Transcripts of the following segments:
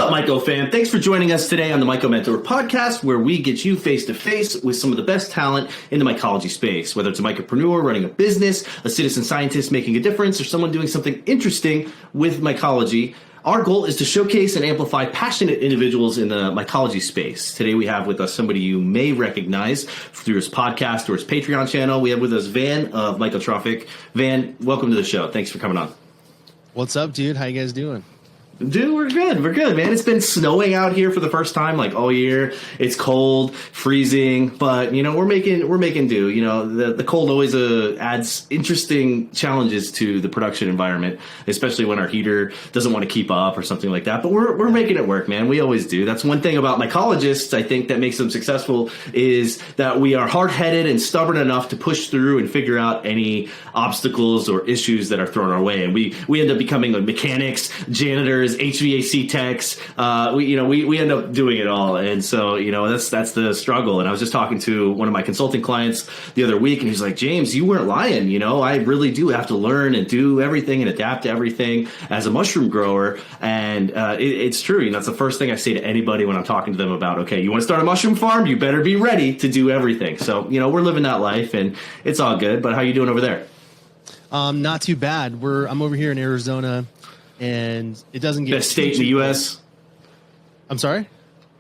up, Myco fam? Thanks for joining us today on the Myco Mentor podcast, where we get you face-to-face with some of the best talent in the mycology space, whether it's a mycopreneur running a business, a citizen scientist making a difference, or someone doing something interesting with mycology. Our goal is to showcase and amplify passionate individuals in the mycology space. Today we have with us somebody you may recognize through his podcast or his Patreon channel. We have with us Van of Mycotrophic. Van, welcome to the show. Thanks for coming on. What's up, dude? How you guys doing? Dude, we're good, man. It's been snowing out here for the first time, like, all year. It's cold, freezing, but, we're making do. The cold always adds interesting challenges to the production environment, especially when our heater doesn't want to keep up or something like that. But we're making it work, man. We always do. That's one thing about mycologists, I think, that makes them successful, is that we are hard-headed and stubborn enough to push through and figure out any obstacles or issues that are thrown our way. And we end up becoming like mechanics, janitors, HVAC techs. We end up doing it all, and so that's the struggle. And I was just talking to one of my consulting clients the other week, and he's like, "James, you weren't lying. I really do have to learn and do everything and adapt to everything as a mushroom grower." And it's true. That's the first thing I say to anybody when I'm talking to them about, okay, you want to start a mushroom farm? You better be ready to do everything. So we're living that life, and it's all good. But how you doing over there? Not too bad. I'm over here in Arizona. And it doesn't get best state in the U.S. I'm sorry?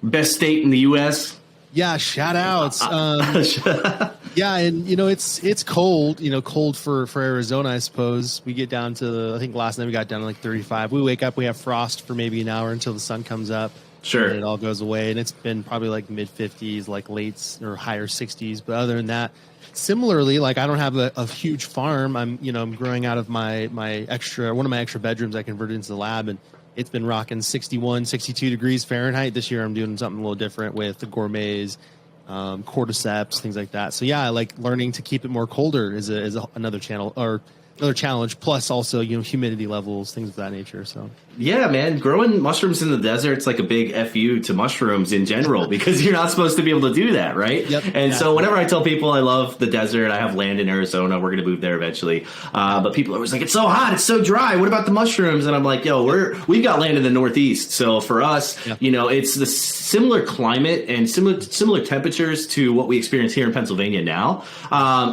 Best state in the U.S. Yeah, shout outs. Yeah, and it's cold. Cold for Arizona, I suppose. We get down to I think last night we got down to like 35. We wake up, we have frost for maybe an hour until the sun comes up. Sure. And it all goes away, and it's been probably like mid 50s, like late or higher 60s. But other than that, similarly, like I don't have a huge farm. I'm growing out of one of my extra bedrooms I converted into the lab, and it's been rocking 61, 62 degrees Fahrenheit. This year I'm doing something a little different with the gourmets, cordyceps, things like that. So yeah, I like learning to keep it more colder is another challenge. Plus also, humidity levels, things of that nature. So yeah, man, growing mushrooms in the desert, it's like a big FU to mushrooms in general because you're not supposed to be able to do that, right? Yep. And so whenever I tell people I love the desert, I have land in Arizona, we're going to move there eventually. But people are always like, it's so hot, it's so dry. What about the mushrooms? And I'm like, we've got land in the Northeast. So for us, it's the similar climate and similar temperatures to what we experience here in Pennsylvania now.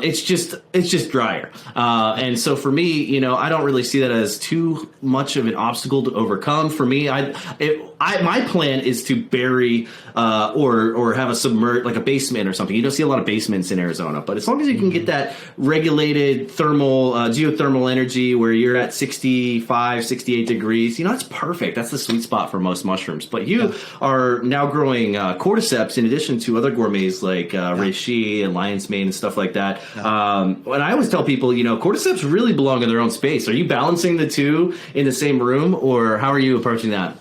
It's just drier. And so for me, I don't really see that as too much of an obstacle to overcome. For me, my plan is to bury or have a submerged, like a basement or something. You don't see a lot of basements in Arizona, but as long as you can get that regulated geothermal energy where you're at 65, 68 degrees, that's perfect. That's the sweet spot for most mushrooms. But you are now growing cordyceps in addition to other gourmets like reishi and lion's mane and stuff like that. And I always tell people, cordyceps really belong in their own space. Are you balancing the two in the same room, or how are you approaching that?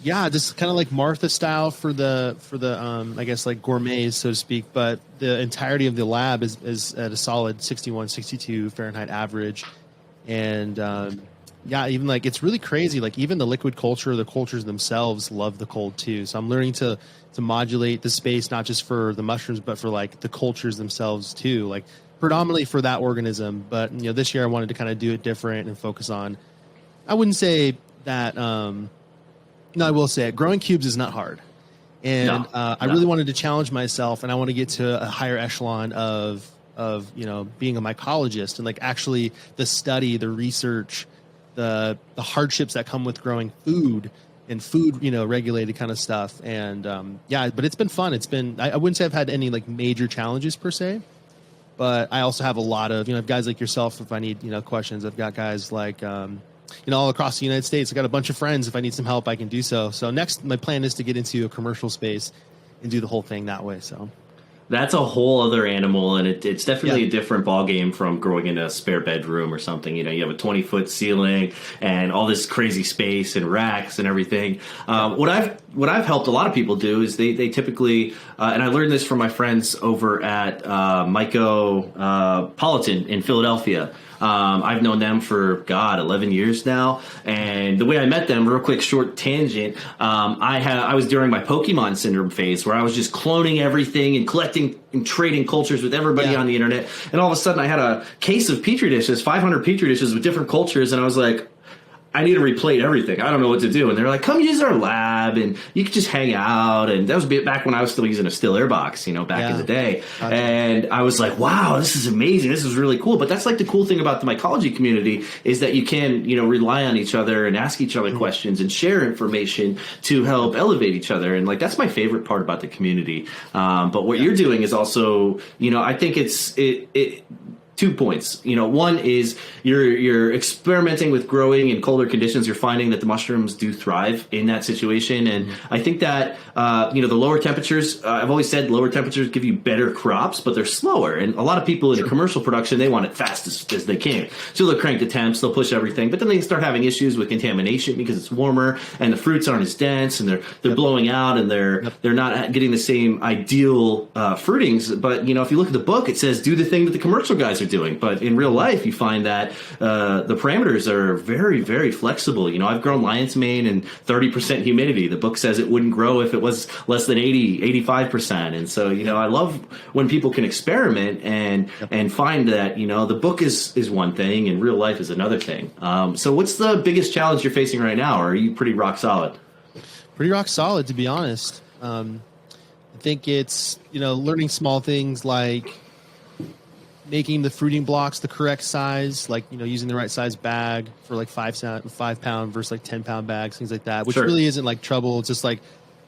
Yeah, just kind of like Martha style for the I guess like gourmets, so to speak. But the entirety of the lab is at a solid 61, 62 Fahrenheit average. And even like it's really crazy. Like even the liquid culture, the cultures themselves love the cold too. So I'm learning to modulate the space, not just for the mushrooms, but for like the cultures themselves too. Like predominantly for that organism. But this year I wanted to kind of do it different and focus on, I wouldn't say that no, I will say it. Growing cubes is not hard. And I really wanted to challenge myself, and I want to get to a higher echelon of being a mycologist and like actually the study, the research, the hardships that come with growing food and food, regulated kind of stuff. And but it's been fun. It's been, I wouldn't say I've had any like major challenges per se, but I also have a lot of, guys like yourself, if I need, questions. I've got guys like, all across the United States. I've got a bunch of friends. If I need some help, I can do so. So next, my plan is to get into a commercial space and do the whole thing that way. So that's a whole other animal, and it's definitely a different ballgame from growing in a spare bedroom or something. You have a 20-foot ceiling and all this crazy space and racks and everything. What I've helped a lot of people do is they typically, and I learned this from my friends over at Mycology in Philadelphia. I've known them for 11 years now, and the way I met them, real quick short tangent, I was during my Pokemon syndrome phase where I was just cloning everything and collecting and trading cultures with everybody on the internet, and all of a sudden I had a case of petri dishes, 500 petri dishes with different cultures, and I was like, I need to replate everything. I don't know what to do. And they're like, come use our lab and you can just hang out. And that was back when I was still using a still air box, you know, back in the day. Gotcha. And I was like, wow, this is amazing. This is really cool. But that's like the cool thing about the mycology community is that you can, you know, rely on each other and ask each other questions and share information to help elevate each other. And like, that's my favorite part about the community. But what you're doing is also, you know, I think it's 2 points. You know, one is you're experimenting with growing in colder conditions. You're finding that the mushrooms do thrive in that situation, and I think that you know, the lower temperatures. I've always said lower temperatures give you better crops, but they're slower. And a lot of people in a commercial production, they want it fast as they can, so they'll crank the temps, they'll push everything, but then they start having issues with contamination because it's warmer and the fruits aren't as dense, and they're blowing out, and they're not getting the same ideal fruitings. But you know, if you look at the book, it says do the thing that the commercial guys are doing, but in real life you find that the parameters are very, very flexible. You know, I've grown lion's mane in 30% humidity. The book says it wouldn't grow if it was less than 85%. And so, you know, I love when people can experiment and find that, you know, the book is one thing and real life is another thing. So what's the biggest challenge you're facing right now, or are you pretty rock solid? Pretty rock solid, to be honest. I think it's, you know, learning small things like making the fruiting blocks the correct size, like, you know, using the right size bag for like 5 pound versus like 10 pound bags, things like that, which really isn't like trouble. It's just like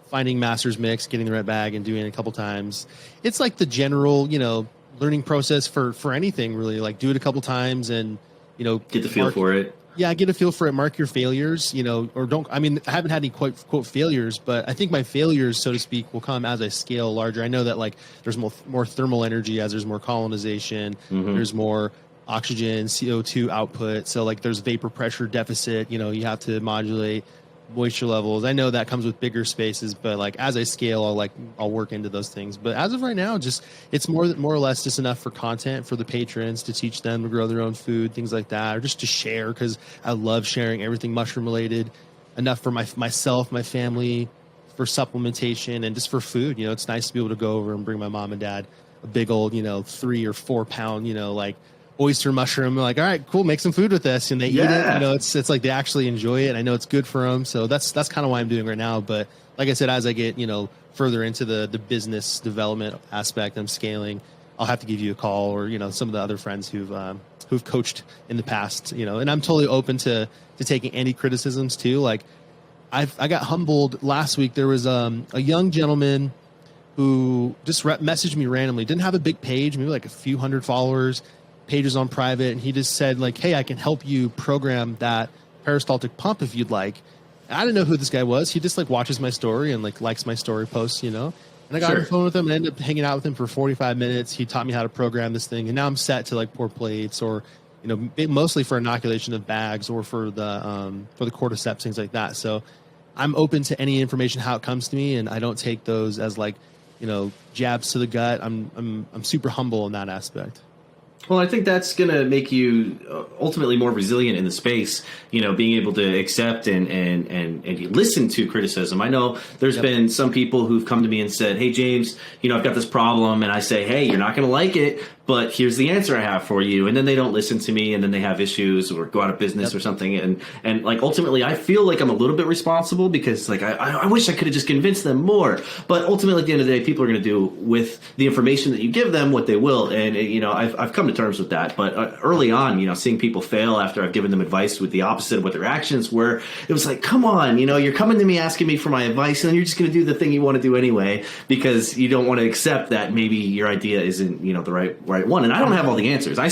finding master's mix, getting the right bag and doing it a couple times. It's like the general, you know, learning process for anything really, like do it a couple times and, you know, get the feel for it. Yeah, get a feel for it. Mark your failures, you know, or don't. I mean, I haven't had any quote failures, but I think my failures, so to speak, will come as I scale larger. I know that like there's more thermal energy as there's more colonization. There's more oxygen, CO2 output. So like there's vapor pressure deficit. You know, you have to modulate moisture levels. I know that comes with bigger spaces, but like as I scale, I'll work into those things. But as of right now, just it's more or less just enough for content for the patrons to teach them to grow their own food, things like that, or just to share because I love sharing everything mushroom related. Enough for myself, my family, for supplementation and just for food. You know, it's nice to be able to go over and bring my mom and dad a big old, you know, 3 or 4 pound, you know, like oyster mushroom. Like, all right, cool, make some food with this, and they eat it. You know, it's like they actually enjoy it. I know it's good for them, so that's kind of why I'm doing right now. But like I said, as I get, you know, further into the business development aspect, I'm scaling. I'll have to give you a call, or you know, some of the other friends who've coached in the past. You know, and I'm totally open to taking any criticisms too. Like, I got humbled last week. There was a young gentleman who just messaged me randomly. Didn't have a big page, maybe like a few hundred followers. Pages on private, and he just said like, hey, I can help you program that peristaltic pump if you'd like. I didn't know who this guy was. He just like watches my story and like likes my story posts, you know. And I got on the phone with him and ended up hanging out with him for 45 minutes. He taught me how to program this thing, and now I'm set to like pour plates, or you know, mostly for inoculation of bags, or for the cordyceps, things like that. So I'm open to any information how it comes to me, and I don't take those as like, you know, jabs to the gut. I'm super humble in that aspect. Well, I think that's going to make you ultimately more resilient in the space, you know, being able to accept and listen to criticism. I know there's been some people who've come to me and said, hey, James, you know, I've got this problem. And I say, hey, you're not going to like it, but here's the answer I have for you. And then they don't listen to me, and then they have issues or go out of business or something. And like, ultimately, I feel like I'm a little bit responsible because like, I wish I could have just convinced them more. But ultimately, at the end of the day, people are going to do with the information that you give them what they will. And, you know, I've come to terms with that. But early on, you know, seeing people fail after I've given them advice with the opposite of what their actions were, it was like, come on, you know, you're coming to me asking me for my advice, and then you're just going to do the thing you want to do anyway because you don't want to accept that maybe your idea isn't, you know, the right one. And I don't have all the answers. I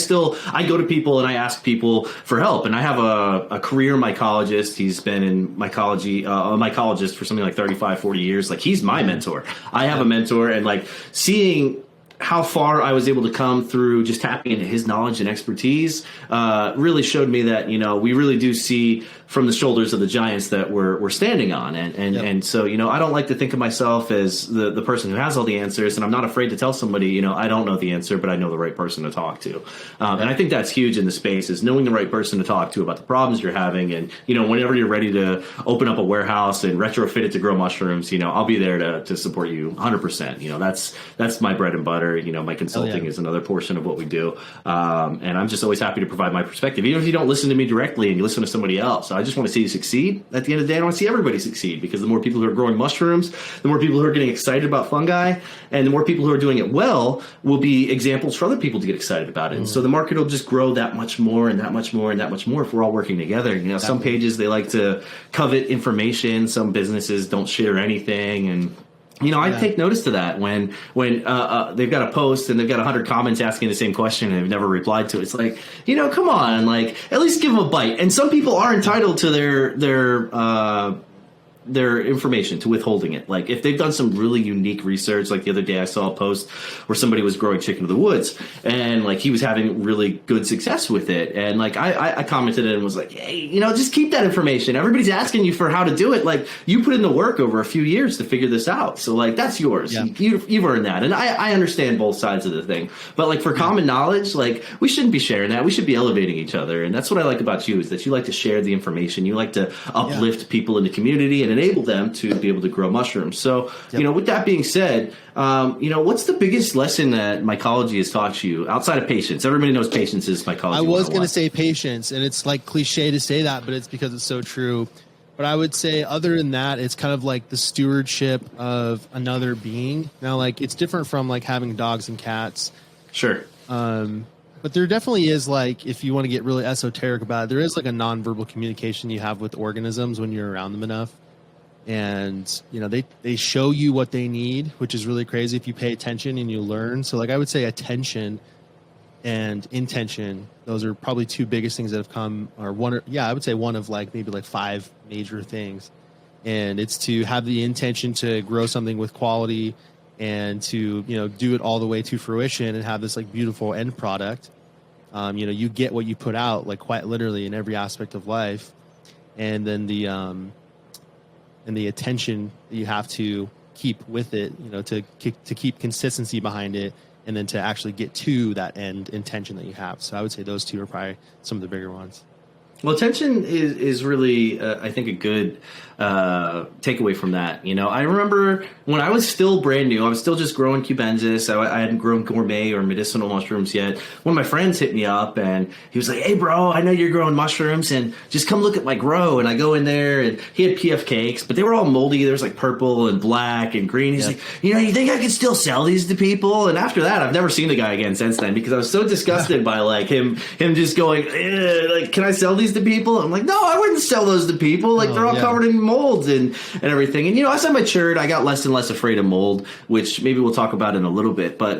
go to people and I ask people for help. And I have a career mycologist. He's been in mycology, a mycologist for something like 35, 40 years. Like, he's my mentor. I have a mentor, and like seeing how far I was able to come through just tapping into his knowledge and expertise really showed me that, you know, we really do see from the shoulders of the giants that we're standing on. And so, you know, I don't like to think of myself as the person who has all the answers, and I'm not afraid to tell somebody, you know, I don't know the answer, but I know the right person to talk to. And I think that's huge in the space, is knowing the right person to talk to about the problems you're having. And, you know, whenever you're ready to open up a warehouse and retrofit it to grow mushrooms, you know, I'll be there to support you 100%. You know, that's my bread and butter. matter. My consulting is another portion of what we do. And I'm just always happy to provide my perspective, even if you don't listen to me directly and you listen to somebody else. I just want to see you succeed. At the end of the day, I want to see everybody succeed, because the more people who are growing mushrooms, the more people who are getting excited about fungi, and the more people who are doing it well will be examples for other people to get excited about it. And so the market will just grow that much more and that much more and that much more if we're all working together. Some pages, they like to covet information. Some businesses don't share anything. And I take notice to that when they've got a post and they've got 100 comments asking the same question and they've never replied to it. It's like, come on, like, at least give them a bite. And some people are entitled to their information, to withholding it. Like, if they've done some really unique research, like the other day I saw a post where somebody was growing chicken of the woods, and like he was having really good success with it, and like I commented and was like, hey, just keep that information. Everybody's asking you for how to do it. Like, you put in the work over a few years to figure this out, so like, that's yours. You've earned that. And I understand both sides of the thing, but like, for common knowledge, like, we shouldn't be sharing that. We should be elevating each other. And that's what I like about you, is that you like to share the information. You like to uplift people in the community and enable them to be able to grow mushrooms. So, with that being said, what's the biggest lesson that mycology has taught you outside of patience? Everybody knows patience is mycology. I was going to say patience, and it's like cliche to say that, but it's because it's so true. But I would say, other than that, it's kind of like the stewardship of another being. Now, like, it's different from like having dogs and cats. Sure. But there definitely is, like, if you want to get really esoteric about it, there is like a nonverbal communication you have with organisms when you're around them enough. And, they show you what they need, which is really crazy if you pay attention and you learn. So, like, I would say attention and intention, those are probably two biggest things that have come, or I would say one of like maybe like 5 major things. And it's to have the intention to grow something with quality and to, do it all the way to fruition and have this like beautiful end product. You get what you put out, like, quite literally in every aspect of life. And then the attention that you have to keep with it, to keep consistency behind it, and then to actually get to that end intention that you have. So I would say those two are probably some of the bigger ones. Well, attention is really, I think, a good takeaway from that. I remember when I was still brand new, I was still just growing cubensis. I hadn't grown gourmet or medicinal mushrooms yet. One of my friends hit me up and he was like, hey, bro, I know you're growing mushrooms and just come look at my grow. And I go in there and he had PF cakes, but they were all moldy. There was like purple and black and green. He's like, you think I could still sell these to people? And after that, I've never seen the guy again since then, because I was so disgusted by like him just going, like, can I sell these to people? I'm like, no, I wouldn't sell those to people. Like, they're all covered in molds and everything. And as I matured, I got less and less afraid of mold, which maybe we'll talk about in a little bit. But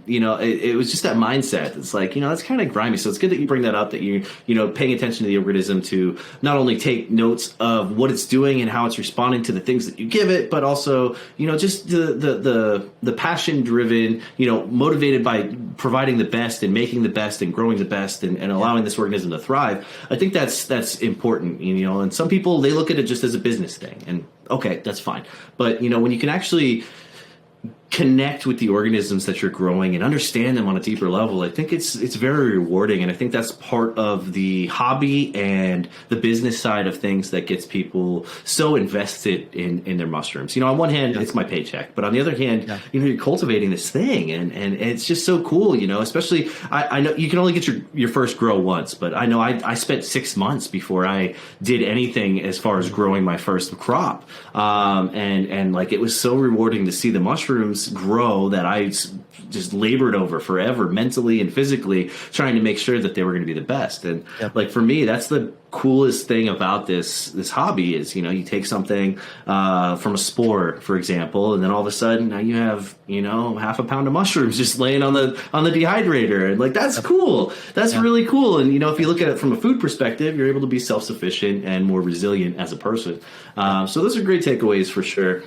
it was just that mindset. It's like, that's kind of grimy. So it's good that you bring that up, that you paying attention to the organism, to not only take notes of what it's doing and how it's responding to the things that you give it, but also just the passion driven, motivated by providing the best and making the best and growing the best and allowing this organism to thrive. I think that's important, and some people, they look at it just as a business thing, and okay, that's fine. But, when you can actually connect with the organisms that you're growing and understand them on a deeper level, I think it's very rewarding. And I think that's part of the hobby and the business side of things that gets people so invested in their mushrooms. On one hand, it's my paycheck, but on the other hand, you're cultivating this thing and it's just so cool, especially I know you can only get your first grow once, but I know I spent 6 months before I did anything as far as growing my first crop. And like, it was so rewarding to see the mushrooms grow that I just labored over forever, mentally and physically, trying to make sure that they were going to be the best. And like, for me, that's the coolest thing about this hobby is, you take something from a spore, for example, and then all of a sudden now you have, half a pound of mushrooms just laying on the dehydrator. And like, that's cool. That's really cool. And, if you look at it from a food perspective, you're able to be self-sufficient and more resilient as a person. So those are great takeaways for sure.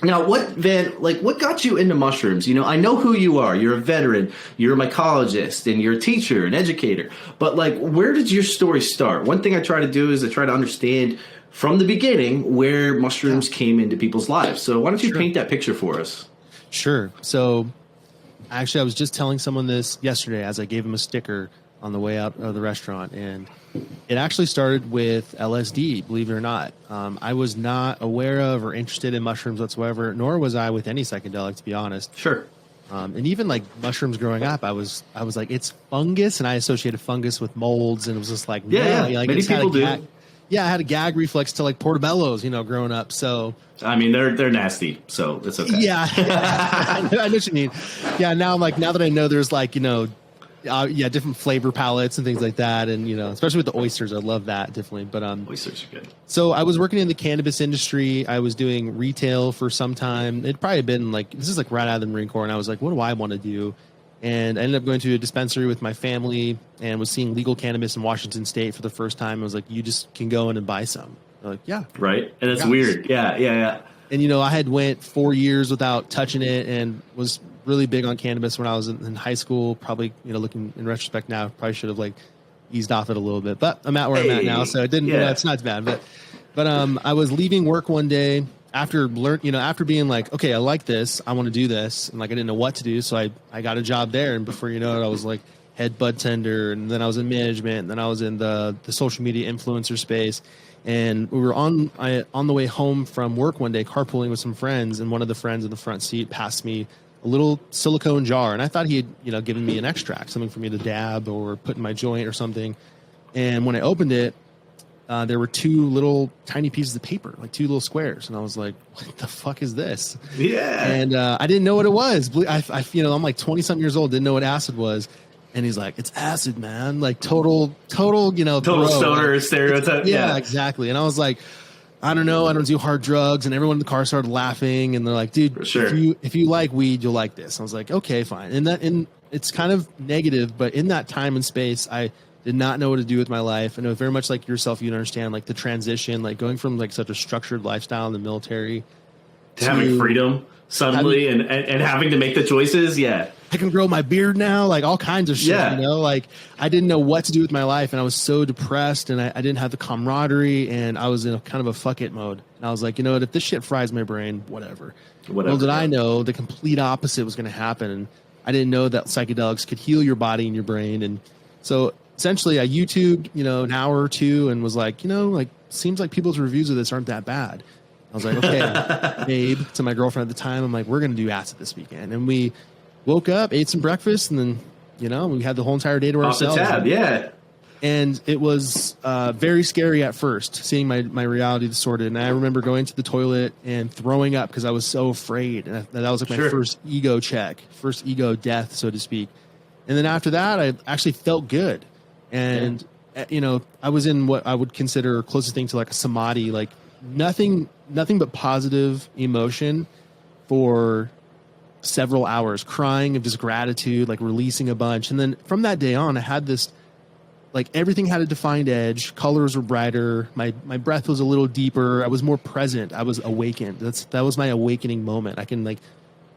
Now, what got you into mushrooms? I know who you are. You're a veteran. You're a mycologist, and you're a teacher, an educator. But, like, where did your story start? One thing I try to do is I try to understand from the beginning where mushrooms came into people's lives. So why don't you paint that picture for us? Sure. So, actually, I was just telling someone this yesterday as I gave him a sticker on the way out of the restaurant, and it actually started with LSD, believe it or not. I was not aware of or interested in mushrooms whatsoever, nor was I with any psychedelic, to be honest. Sure. And even like mushrooms growing up, I was like, it's fungus, and I associated fungus with molds, and it was just like, Yeah, like many people do. Yeah, I had a gag reflex to like portobellos, growing up. So I mean, they're nasty, so it's okay. yeah, I know what you mean. Yeah, now that I know there's like different flavor palettes and things like that, and especially with the oysters, I love that definitely. But oysters are good. So I was working in the cannabis industry. I was doing retail for some time. It'd probably been like, this is like right out of the Marine Corps, and I was like, what do I want to do? And I ended up going to a dispensary with my family and was seeing legal cannabis in Washington State for the first time. I was like, you just can go in and buy some. They're like, yeah. Right. And it's weird. Yeah. And, I had went 4 years without touching it and was really big on cannabis when I was in high school. Probably, looking in retrospect now, probably should have like eased off it a little bit. But I'm at where I'm at now, so it didn't. It's not bad. But I was leaving work one day after being like, okay, I like this, I want to do this, and like I didn't know what to do, so I got a job there, and before you know it, I was like head bud tender, and then I was in management, and then I was in the social media influencer space. And we were on the way home from work one day, carpooling with some friends, and one of the friends in the front seat passed me a little silicone jar, and I thought he had given me an extract, something for me to dab or put in my joint or something. And when I opened it, there were two little tiny pieces of paper, like two little squares, and I was like, "What the fuck is this?" Yeah. And I didn't know what it was. I'm like 20-something years old, didn't know what acid was. And he's like, "It's acid, man!" Like total, total stoner stereotype. Yeah, exactly. And I was like, "I don't know. I don't do hard drugs." And everyone in the car started laughing, and they're like, "Dude, sure. if you like weed, you'll like this." I was like, "Okay, fine." And it's kind of negative, but in that time and space, I did not know what to do with my life. I know very much like yourself, you understand like the transition, like going from like such a structured lifestyle in the military to having freedom suddenly and having to make the choices. Yeah. I can grow my beard now, like all kinds of shit, like I didn't know what to do with my life, and I was so depressed, and I didn't have the camaraderie, and I was in a kind of a fuck it mode. And I was like, if this shit fries my brain, whatever. Well, did I know the complete opposite was going to happen, and I didn't know that psychedelics could heal your body and your brain. And so essentially I YouTubed, an hour or two, and was like, seems like people's reviews of this aren't that bad. I was like, okay, babe, to my girlfriend at the time, I'm like, we're going to do acid this weekend. And we woke up, ate some breakfast, and then, we had the whole entire day to ourselves. Off the tab, yeah. And it was very scary at first, seeing my reality distorted. And I remember going to the toilet and throwing up because I was so afraid. And that was like my first ego check, first ego death, so to speak. And then after that, I actually felt good. And, I was in what I would consider closest thing to like a samadhi, like nothing but positive emotion for several hours, crying of just gratitude, like releasing a bunch. And then from that day on, I had this, like everything had a defined edge. Colors were brighter. My breath was a little deeper. I was more present. I was awakened. That was my awakening moment. I can like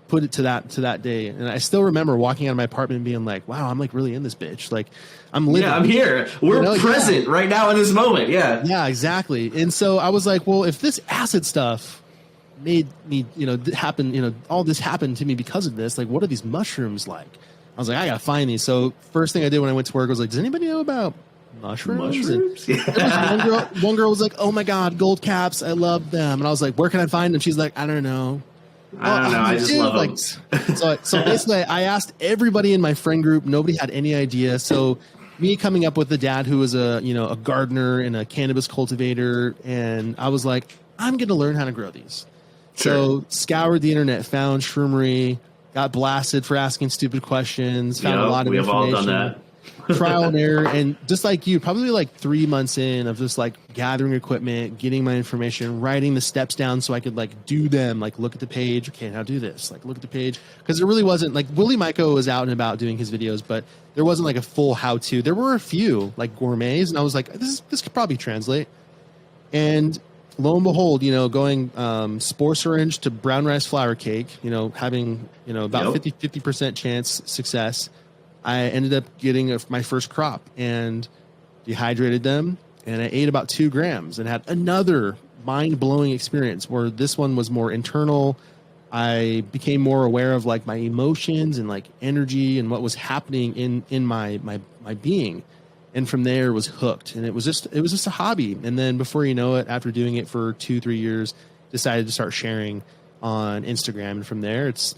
put it to that day. And I still remember walking out of my apartment and being like, wow, I'm like really in this bitch. Like I'm living. Yeah, I'm here. We're present right now in this moment. Yeah. Yeah, exactly. And so I was like, well, if this acid stuff made me, happen, all this happened to me because of this, like, what are these mushrooms like? I was like, I gotta find these. So first thing I did when I went to work was like, does anybody know about mushrooms? Yeah. One girl was like, oh my God, gold caps. I love them. And I was like, where can I find them? She's like, I don't know. I don't know. I just love them. So basically I asked everybody in my friend group. Nobody had any idea. So me coming up with the dad who was a gardener and a cannabis cultivator. And I was like, I'm going to learn how to grow these. Sure. So scoured the internet, found Shroomery, got blasted for asking stupid questions, found a lot of information. We have all done that. Trial and error. And just like you, probably like 3 months in of just like gathering equipment, getting my information, writing the steps down so I could like do them, like look at the page. Okay, now do this. Like look at the page. Because it really wasn't like Willie Myco was out and about doing his videos, but there wasn't like a full how-to. There were a few like gourmets, and I was like, this could probably translate. And lo and behold, going spore syringe to brown rice flour cake, having, about 50% chance success. I ended up getting my first crop and dehydrated them, and I ate about 2 grams and had another mind-blowing experience where this one was more internal. I became more aware of like my emotions and like energy and what was happening in my being. And from there was hooked, and it was just a hobby. And then before you know it, after doing it for 2-3 years, decided to start sharing on Instagram. And from there, it's,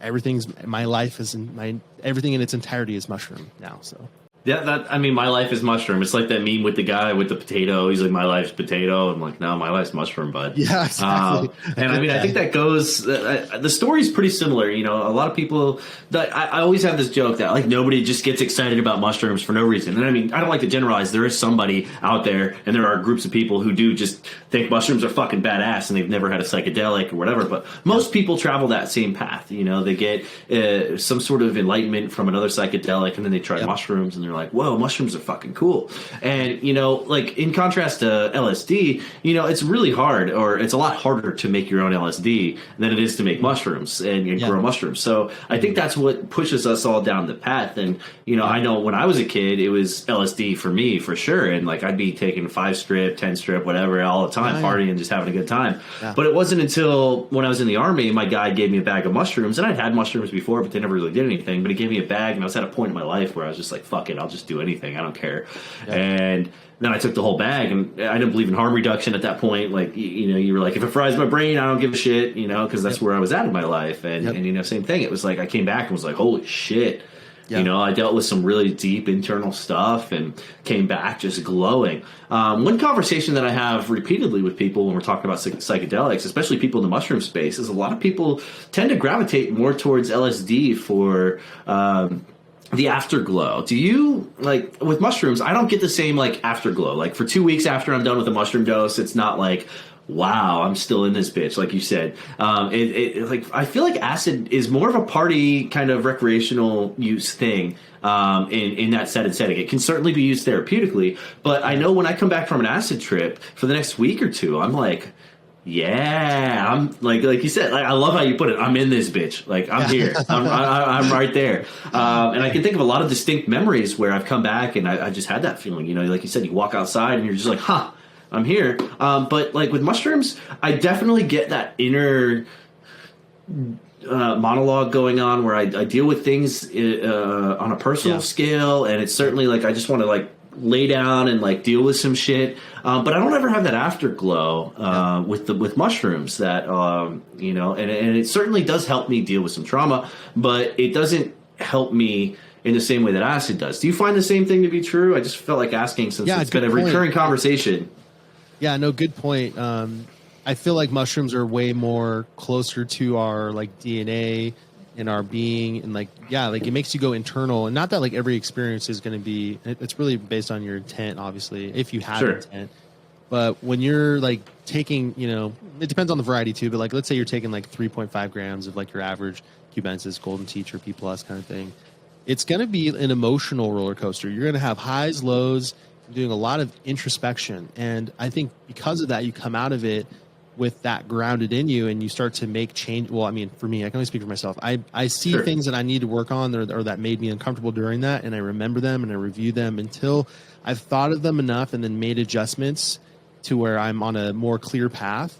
everything in its entirety is mushroom now. So. Yeah, my life is mushroom. It's like that meme with the guy with the potato. He's like, my life's potato. I'm like, no, my life's mushroom, bud. Yeah, exactly. And I think that goes. The story's pretty similar. You know, a lot of people. I always have this joke that like nobody just gets excited about mushrooms for no reason. And I mean, I don't like to generalize. There is somebody out there, and there are groups of people who do just think mushrooms are fucking badass, and they've never had a psychedelic or whatever. But most people travel that same path. You know, they get some sort of enlightenment from another psychedelic, and then they try mushrooms, and they're like, whoa, mushrooms are fucking cool. And, you know, like in contrast to LSD, you know, it's really hard, or it's a lot harder to make your own LSD than it is to make mushrooms and grow mushrooms. So I think that's what pushes us all down the path. And, you know, I know when I was a kid, it was LSD for me, for sure. And like I'd be taking 5-strip, 10-strip, whatever, all the time, partying, just having a good time. Yeah. But it wasn't until when I was in the Army, my guide gave me a bag of mushrooms. And I'd had mushrooms before, but they never really did anything. But he gave me a bag, and I was at a point in my life where I was just like, fuck it, I'll just do anything. I don't care. Yeah. And then I took the whole bag, and I didn't believe in harm reduction at that point. Like, you know, you were like, if it fries my brain, I don't give a shit, you know, because that's where I was at in my life. And, you know, same thing. It was like I came back and was like, holy shit. You know, I dealt with some really deep internal stuff and came back just glowing. One conversation that I have repeatedly with people when we're talking about psychedelics, especially people in the mushroom space, is a lot of people tend to gravitate more towards LSD for the afterglow. Do you, like, with mushrooms, I don't get the same, like, afterglow. Like, for 2 weeks after I'm done with a mushroom dose, it's not like, wow, I'm still in this bitch, like you said. Like, I feel like acid is more of a party kind of recreational use thing in that setting. It can certainly be used therapeutically, but I know when I come back from an acid trip for the next week or two, I'm like, yeah, I'm like you said, like, I love how you put it. I'm in this bitch. Like, I'm here. I'm right there. And I can think of a lot of distinct memories where I've come back and I just had that feeling, you know, like you said, you walk outside and you're just like, huh, I'm here. But like with mushrooms, I definitely get that inner monologue going on where I deal with things on a personal scale. And it's certainly like, I just want to like lay down and like deal with some shit. But I don't ever have that afterglow with mushrooms that, you know, and it certainly does help me deal with some trauma, but it doesn't help me in the same way that acid does. Do you find the same thing to be true? I just felt like asking since it's been a recurring conversation. Yeah, no, good point. I feel like mushrooms are way more closer to our like DNA and our being, and like, yeah, like it makes you go internal. And not that like every experience is going to be, it's really based on your intent, obviously, if you have intent. But when you're like taking, you know, it depends on the variety too, but like, let's say you're taking like 3.5 grams of like your average Cubensis, Golden Teacher, P+ kind of thing. It's going to be an emotional roller coaster. You're going to have highs, lows, doing a lot of introspection. And I think because of that, you come out of it with that grounded in you and you start to make change. Well, I mean, for me, I can only speak for myself. I see things that I need to work on or that made me uncomfortable during that. And I remember them and I review them until I've thought of them enough and then made adjustments to where I'm on a more clear path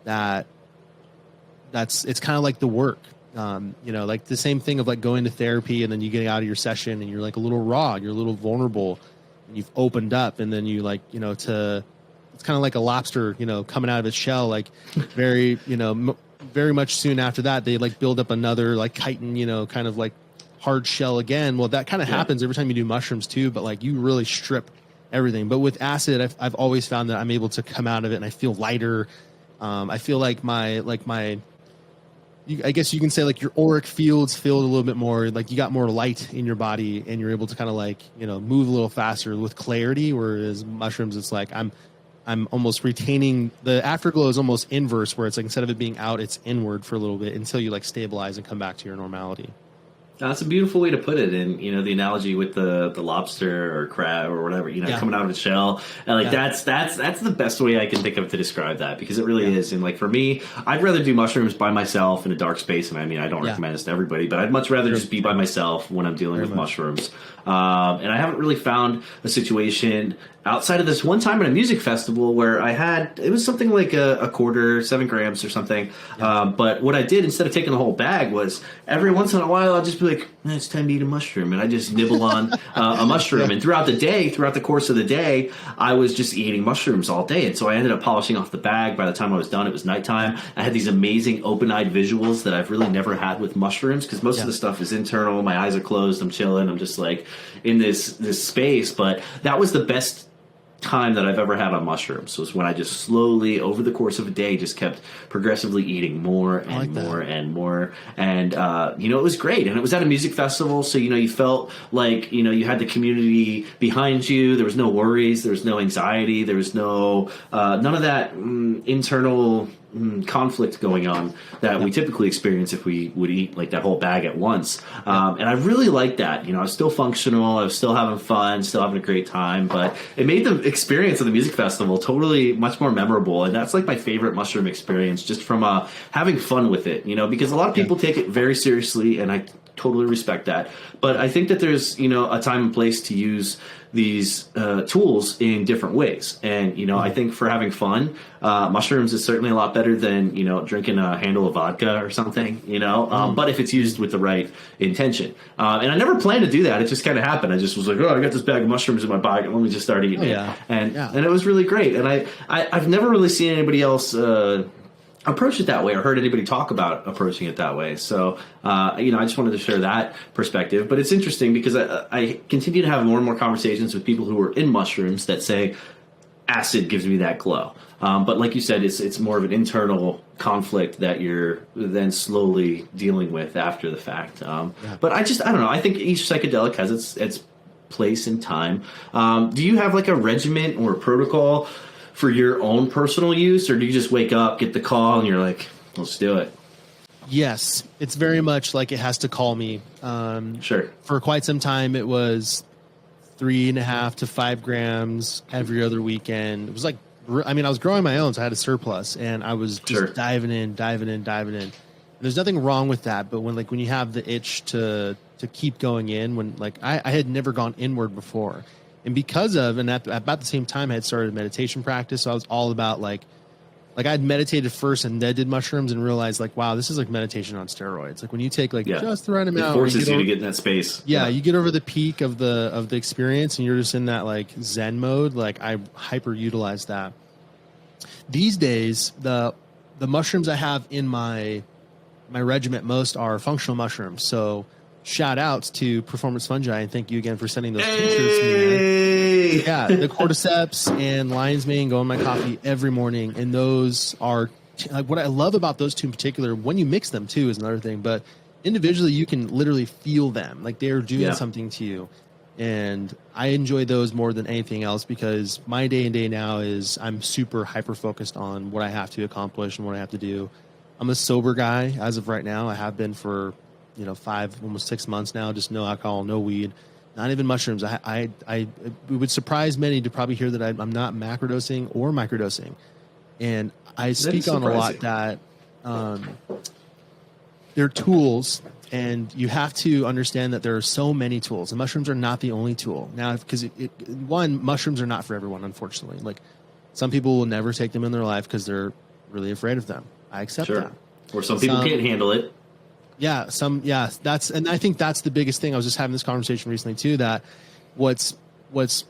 it's kind of like the work. You know, like the same thing of like going to therapy and then you get out of your session and you're like a little raw, you're a little vulnerable, and you've opened up, and then you like, you know, it's kind of like a lobster, you know, coming out of its shell, like very, you know, very much soon after that, they like build up another like chitin, you know, kind of like hard shell again. Well, that kind of happens every time you do mushrooms too, but like you really strip everything. But with acid, I've always found that I'm able to come out of it and I feel lighter. I feel like I guess you can say like your auric fields filled a little bit more, like you got more light in your body and you're able to kind of like, you know, move a little faster with clarity. Whereas mushrooms, it's like I'm almost retaining, the afterglow is almost inverse, where it's like instead of it being out, it's inward for a little bit until you like stabilize and come back to your normality. That's a beautiful way to put it. And, you know, the analogy with the lobster or crab or whatever, you know, coming out of its shell. And like, that's the best way I can think of to describe that, because it really is. And like, for me, I'd rather do mushrooms by myself in a dark space. And I mean, I don't recommend this to everybody, but I'd much rather just be by myself when I'm dealing with mushrooms. And I haven't really found a situation outside of this one time at a music festival where it was something like a quarter, 7 grams or something. But what I did instead of taking the whole bag was every once in a while I'll just be like, it's time to eat a mushroom. And I just nibble on a mushroom. And throughout the course of the day, I was just eating mushrooms all day. And so I ended up polishing off the bag. By the time I was done, it was nighttime. I had these amazing open-eyed visuals that I've really never had with mushrooms, because most of the stuff is internal. My eyes are closed. I'm chilling. I'm just like in this space. But that was the best time that I've ever had on mushrooms, was when I just slowly, over the course of a day, just kept progressively eating more and more and more. And, it was great. And it was at a music festival. So, you felt like, you had the community behind you. There was no worries. There was no anxiety. There was no, none of that internal conflict going on that we typically experience if we would eat like that whole bag at once. And I really liked that. I was still functional. I was still having fun, still having a great time, but it made the experience of the music festival totally much more memorable. And that's like my favorite mushroom experience, just from having fun with it, because a lot of people take it very seriously, and I totally respect that. But I think that there's, a time and place to use these tools in different ways. And, I think for having fun, mushrooms is certainly a lot better than, drinking a handle of vodka or something, but if it's used with the right intention. And I never planned to do that. It just kind of happened. I just was like, I got this bag of mushrooms in my bag. Let me just start eating it. And it was really great. And I've never really seen anybody else approach it that way, or heard anybody talk about approaching it that way. So, I just wanted to share that perspective. But it's interesting because I continue to have more and more conversations with people who are in mushrooms that say acid gives me that glow. But like you said, it's more of an internal conflict that you're then slowly dealing with after the fact. But I don't know. I think each psychedelic has its place and time. Do you have like a regiment or a protocol for your own personal use, or do you just wake up, get the call, and you're like, let's do it? Yes, it's very much like it has to call me. Sure. For quite some time, it was 3.5 to 5 grams every other weekend. It was like, I was growing my own, so I had a surplus, and I was just diving in. And there's nothing wrong with that, but when you have the itch to keep going in, when like I had never gone inward before. And because of, and at about the same time, I had started a meditation practice. So I was all about like I had meditated first and then did mushrooms, and realized like, wow, this is like meditation on steroids. Like when you take just the right amount, it forces you to get in that space. Yeah, you get over the peak of the experience, and you're just in that like Zen mode. Like I hyper utilize that. These days, the mushrooms I have in my regiment most are functional mushrooms. So shout outs to Performance Fungi, and thank you again for sending those pictures to me. Yeah, the Cordyceps and lion's mane go in my coffee every morning, and those are like what I love about those two in particular. When you mix them too is another thing, but individually you can literally feel them, like they're doing something to you. And I enjoy those more than anything else, because my day and day now is I'm super hyper focused on what I have to accomplish and what I have to do. I'm a sober guy as of right now. I have been for 5, almost 6 months now. Just no alcohol, no weed, not even mushrooms. It would surprise many to probably hear that I'm not macrodosing or microdosing. And I speak on a lot that they're tools, and you have to understand that there are so many tools, and mushrooms are not the only tool. Now, because mushrooms are not for everyone, unfortunately. Like some people will never take them in their life because they're really afraid of them. I accept that. Or some people can't handle it. Yeah, and I think that's the biggest thing. I was just having this conversation recently too, that what's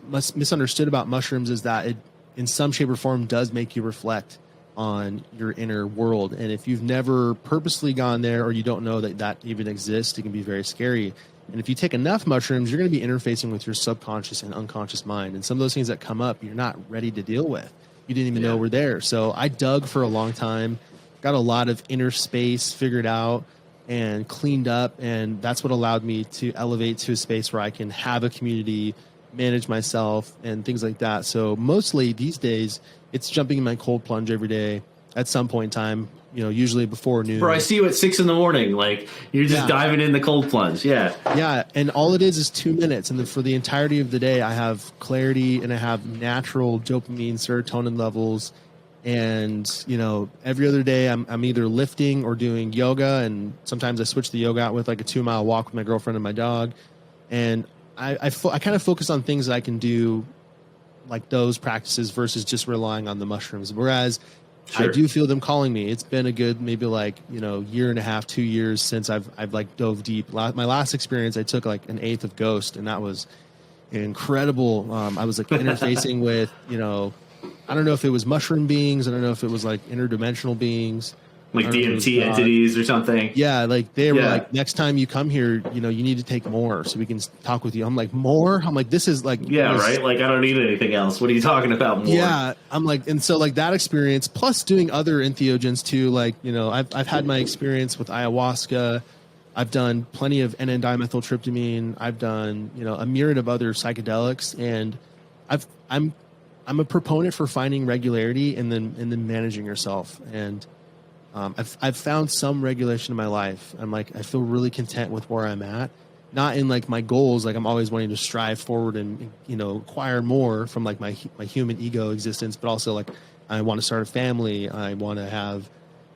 misunderstood about mushrooms is that it, in some shape or form, does make you reflect on your inner world. And if you've never purposely gone there, or you don't know that even exists, it can be very scary. And if you take enough mushrooms, you're going to be interfacing with your subconscious and unconscious mind. And some of those things that come up, you're not ready to deal with. You didn't even know were there. So I dug for a long time, got a lot of inner space figured out and cleaned up. And that's what allowed me to elevate to a space where I can have a community, manage myself, and things like that. So mostly these days, it's jumping in my cold plunge every day at some point in time, usually before noon. Bro, I see you at 6 a.m. Like you're just diving in the cold plunge. Yeah. Yeah. And all it is 2 minutes. And then for the entirety of the day, I have clarity and I have natural dopamine, serotonin levels. And, every other day I'm either lifting or doing yoga. And sometimes I switch the yoga out with like a 2-mile walk with my girlfriend and my dog. And I kind of focus on things that I can do, like those practices, versus just relying on the mushrooms. Whereas I do feel them calling me. It's been a good, maybe like, year and a half, 2 years since I've like dove deep. My last experience, I took like an eighth of Ghost, and that was incredible. I was like interfacing with, I don't know if it was mushroom beings. I don't know if it was like interdimensional beings. Like DMT entities or something. Yeah, like they were like, next time you come here, you need to take more so we can talk with you. I'm like, more? I'm like, this is like... Yeah, right? Like, I don't need anything else. What are you talking about more? Yeah, I'm like, and so like that experience, plus doing other entheogens too, like, I've had my experience with ayahuasca. I've done plenty of N,N-dimethyltryptamine. I've done, a myriad of other psychedelics, and I'm a proponent for finding regularity and then managing yourself. And I've found some regulation in my life. I'm like, I feel really content with where I'm at. Not in like my goals, like I'm always wanting to strive forward and acquire more from like my human ego existence, but also like I want to start a family. I want to have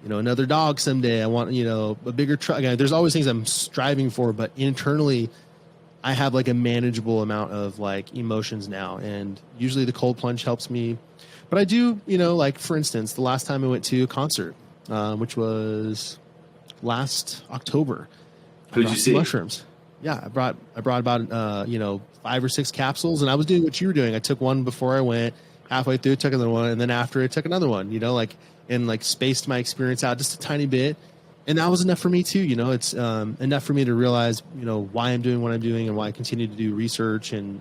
another dog someday. I want a bigger truck. There's always things I'm striving for, but internally I have like a manageable amount of like emotions now, and usually the cold plunge helps me. But I do, like for instance, the last time I went to a concert, which was last October. Who'd you see? Mushrooms. Yeah, I brought about 5 or 6 capsules, and I was doing what you were doing. I took one before I went, halfway through took another one, and then after I took another one. And spaced my experience out just a tiny bit, and that was enough for me too. It's enough for me to realize why I'm doing what I'm doing and why I continue to do research and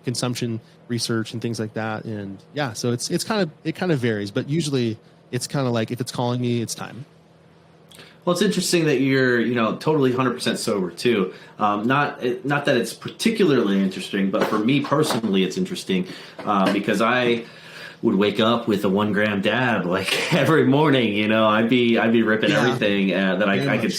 consumption research and things like that. And yeah, so it kind of varies, but usually it's kind of like if it's calling me, it's time. Well, it's interesting that you're, totally 100% sober too. Not that it's particularly interesting, but for me personally, it's interesting because I would wake up with a 1 gram dab like every morning. I'd be ripping everything that I could.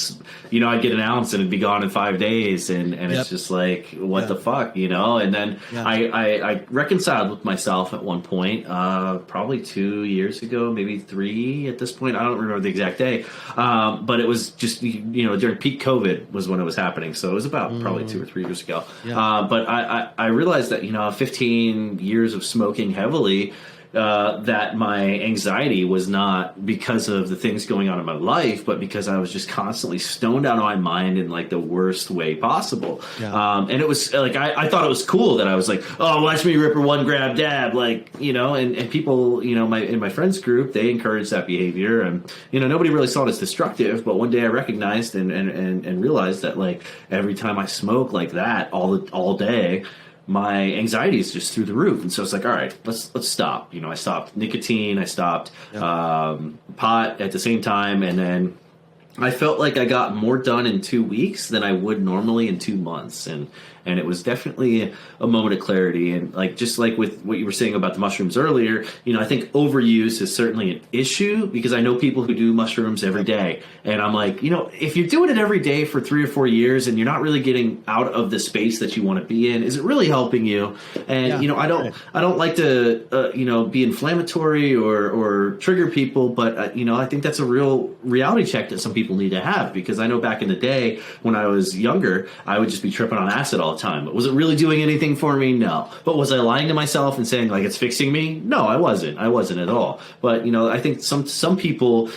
I'd get an ounce and it'd be gone in 5 days, and it's just like what the fuck, And then I reconciled with myself at one point, probably 2 years ago, maybe 3 at this point. I don't remember the exact day, but it was just during peak COVID was when it was happening, so it was about probably 2 or 3 years ago. But I realized that 15 years of smoking heavily. That my anxiety was not because of the things going on in my life, but because I was just constantly stoned out of my mind in like the worst way possible. And it was like I thought it was cool that I was like, oh, watch me rip a 1 gram dab, like and people in my friends group, they encouraged that behavior, and nobody really saw it as destructive. But one day I recognized and realized that like every time I smoke like that all day, my anxiety is just through the roof. And so it's like, all right, let's stop. I stopped nicotine, I stopped pot at the same time, and then I felt like I got more done in 2 weeks than I would normally in 2 months. And it was definitely a moment of clarity. And like just like with what you were saying about the mushrooms earlier, I think overuse is certainly an issue, because I know people who do mushrooms every day. And I'm like, if you're doing it every day for 3 or 4 years and you're not really getting out of the space that you want to be in, is it really helping you? And I don't like to be inflammatory or trigger people, but I think that's a real reality check that some people need to have, because I know back in the day when I was younger, I would just be tripping on acid all the time. But was it really doing anything for me? No. But was I lying to myself and saying like it's fixing me? No, I wasn't at all. But I think some people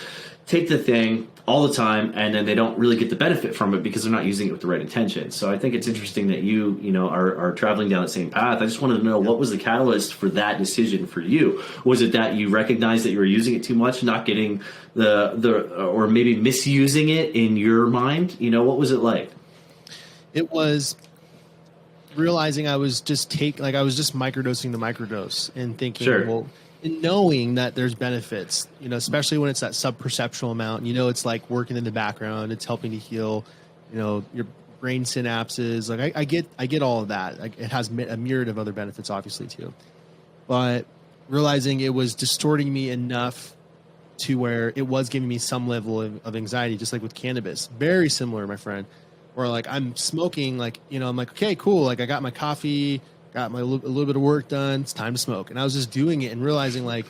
take the thing all the time and then they don't really get the benefit from it because they're not using it with the right intention. So I think it's interesting that you are traveling down the same path. I just wanted to know, what was the catalyst for that decision for you? Was it that you recognized that you were using it too much, not getting or maybe misusing it in your mind? What was it like? It was realizing I was just microdosing the microdose and thinking, well, and knowing that there's benefits, especially when it's that sub-perceptual amount, it's like working in the background, it's helping to heal, your brain synapses. Like I get all of that. Like it has a myriad of other benefits, obviously too, but realizing it was distorting me enough to where it was giving me some level of anxiety, just like with cannabis. Very similar, my friend. Where like I'm smoking, like, I'm like, okay, cool. Like I got my coffee, got a little bit of work done. It's time to smoke. And I was just doing it and realizing like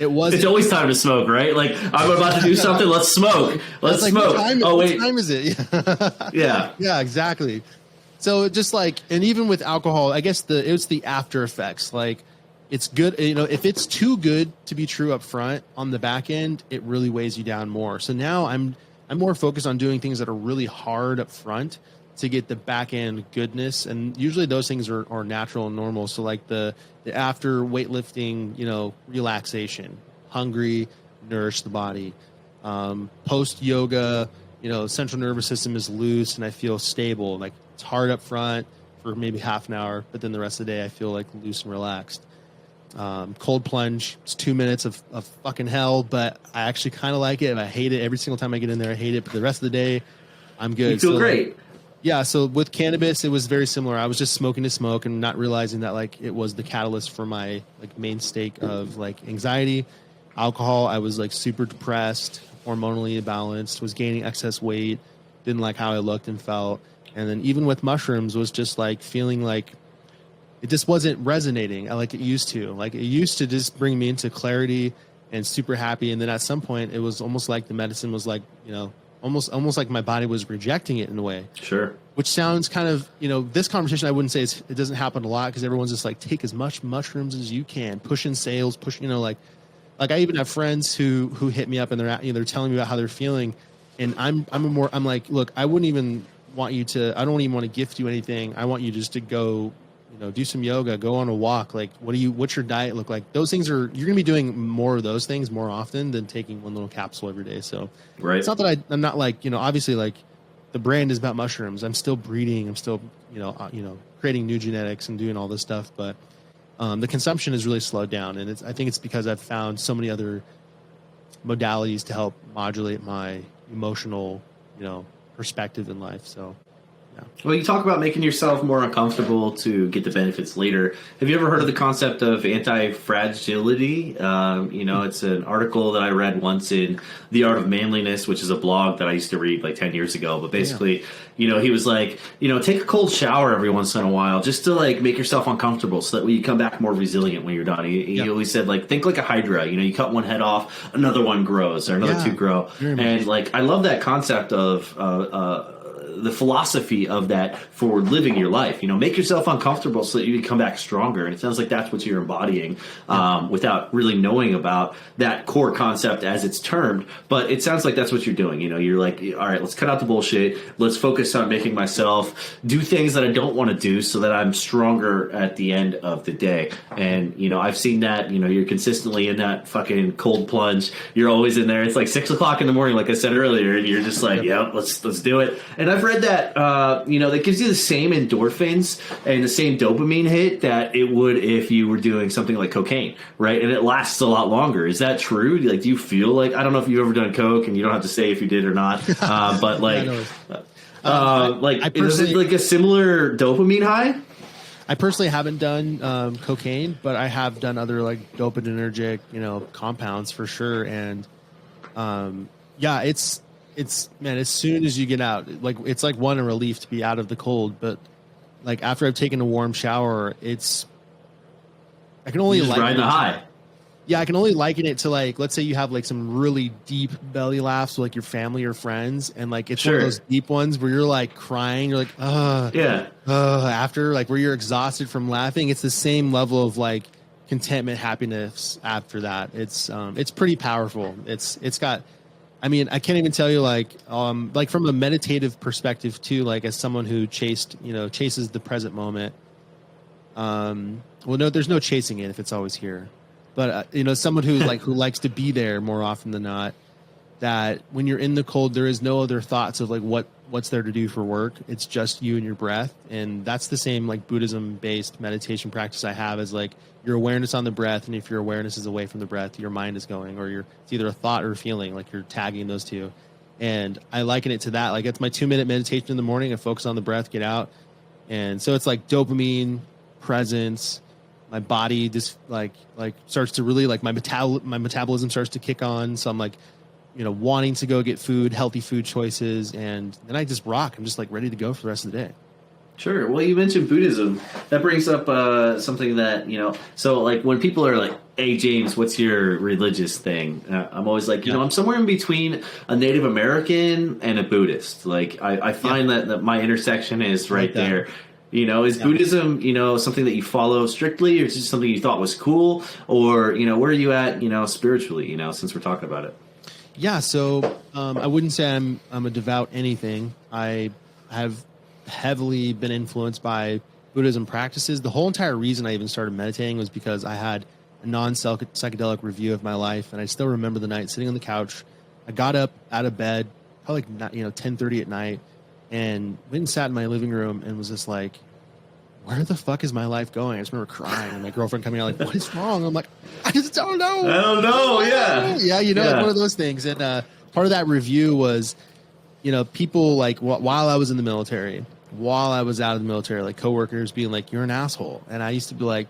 it's always time to smoke, right? Like I'm about to do something. Let's smoke. Let's smoke. What time is it? Yeah. Yeah, exactly. So just like, and even with alcohol, I guess it was the after effects. Like it's good. You know, if it's too good to be true up front, on the back end, it really weighs you down more. So now I'm more focused on doing things that are really hard up front to get the back end goodness. And usually those things are natural and normal. So like the after weightlifting, you know, relaxation, hungry, nourish the body. Post yoga, you know, central nervous system is loose and I feel stable. Like it's hard up front for maybe half an hour, but then the rest of the day I feel like loose and relaxed. Cold plunge, it's 2 minutes of fucking hell, but I actually kind of like it. And I hate it every single time I get in there. I hate it, but the rest of the day I'm good. You feel great. Yeah. So with cannabis, it was very similar. I was just smoking to smoke and not realizing that like it was the catalyst for my like main stake of like anxiety. Alcohol, I was like super depressed, hormonally imbalanced, was gaining excess weight, didn't like how I looked and felt. And then even with mushrooms was just like feeling like it just wasn't resonating like it used to. Like it used to just bring me into clarity and super happy. And then at some point it was almost like the medicine was like, you know, almost like my body was rejecting it in a way. Sure. Which sounds kind of, you know, this conversation I wouldn't say it doesn't happen a lot because everyone's just like take as much mushrooms as you can, pushing sales, pushing, you know, like I even have friends who hit me up and they're telling me about how they're feeling, and I'm like, look, I don't even want to gift you anything. I want you just to go, you know, do some yoga, go on a walk. Like, what's your diet look like? Those things you're going to be doing more of those things more often than taking one little capsule every day. So right. It's not that I'm not like, you know, obviously like the brand is about mushrooms. I'm still breeding. I'm still, you know, creating new genetics and doing all this stuff, but the consumption has really slowed down, and I think it's because I've found so many other modalities to help modulate my emotional, you know, perspective in life. So, yeah. Well, you talk about making yourself more uncomfortable to get the benefits later. Have you ever heard of the concept of anti-fragility? You know, it's an article that I read once in The Art of Manliness, which is a blog that I used to read like 10 years ago. But basically, you know, he was like, you know, take a cold shower every once in a while just to like make yourself uncomfortable so that when you come back more resilient when you're done. He always said, like, think like a hydra. You know, you cut one head off, another one grows or another two grow. And like, I love that concept of the philosophy of that for living your life. You know, make yourself uncomfortable so that you can come back stronger. And it sounds like that's what you're embodying without really knowing about that core concept as it's termed. But it sounds like that's what you're doing. You know, you're like, all right, let's cut out the bullshit. Let's focus on making myself do things that I don't want to do so that I'm stronger at the end of the day. And, you know, I've seen that, you know, you're consistently in that fucking cold plunge. You're always in there. It's like 6 o'clock in the morning, like I said earlier, and you're just like, yeah, let's do it. And I've read that, you know, that gives you the same endorphins and the same dopamine hit that it would if you were doing something like cocaine, right? And it lasts a lot longer. Is that true? Like, do you feel like, I don't know if you've ever done coke, and you don't have to say if you did or not, but like, is it like a similar dopamine high? I personally haven't done cocaine, but I have done other like dopaminergic, you know, compounds for sure. And yeah, it's man, as soon as you get out, like it's like a relief to be out of the cold. But like after I've taken a warm shower, I can only ride the high. Yeah, I can only liken it to like, let's say you have like some really deep belly laughs with like your family or friends, and like it's one of those deep ones where you're like crying, you're like, after like where you're exhausted from laughing. It's the same level of like contentment, happiness after that. It's pretty powerful. It's got, I mean, I can't even tell you like from a meditative perspective too, like as someone who chases the present moment. Well, no, there's no chasing it if it's always here. But you know, someone who likes to be there more often than not, that when you're in the cold, there is no other thoughts of like what's there to do for work. It's just you and your breath. And that's the same like Buddhism based meditation practice I have, is like your awareness on the breath. And if your awareness is away from the breath, your mind is going, or it's either a thought or a feeling, like you're tagging those two. And I liken it to that. Like it's my 2-minute meditation in the morning. I focus on the breath, get out. And so it's like dopamine, presence. My body just like starts to really like my metabolism starts to kick on. So I'm like, you know, wanting to go get food, healthy food choices. And then I just rock. I'm just like ready to go for the rest of the day. Sure. Well, you mentioned Buddhism. That brings up something that, you know, so like when people are like, hey, James, what's your religious thing? I'm always like, you know, I'm somewhere in between a Native American and a Buddhist. Like I find that my intersection is right there. You know, is Buddhism, you know, something that you follow strictly, or is it just something you thought was cool? Or, you know, where are you at, you know, spiritually, you know, since we're talking about it? Yeah, so I wouldn't say I'm a devout anything. I have heavily been influenced by Buddhism practices. The whole entire reason I even started meditating was because I had a non-psychedelic review of my life, and I still remember the night sitting on the couch. I got up out of bed, probably like 10:30 at night, and went and sat in my living room and was just like, where the fuck is my life going? I just remember crying, and my girlfriend coming out like, what is wrong? I'm like, I just don't know. I don't know. Yeah. Yeah. Like one of those things. And part of that review was, people like while I was in the military, while I was out of the military, like coworkers being like, you're an asshole. And I used to be like,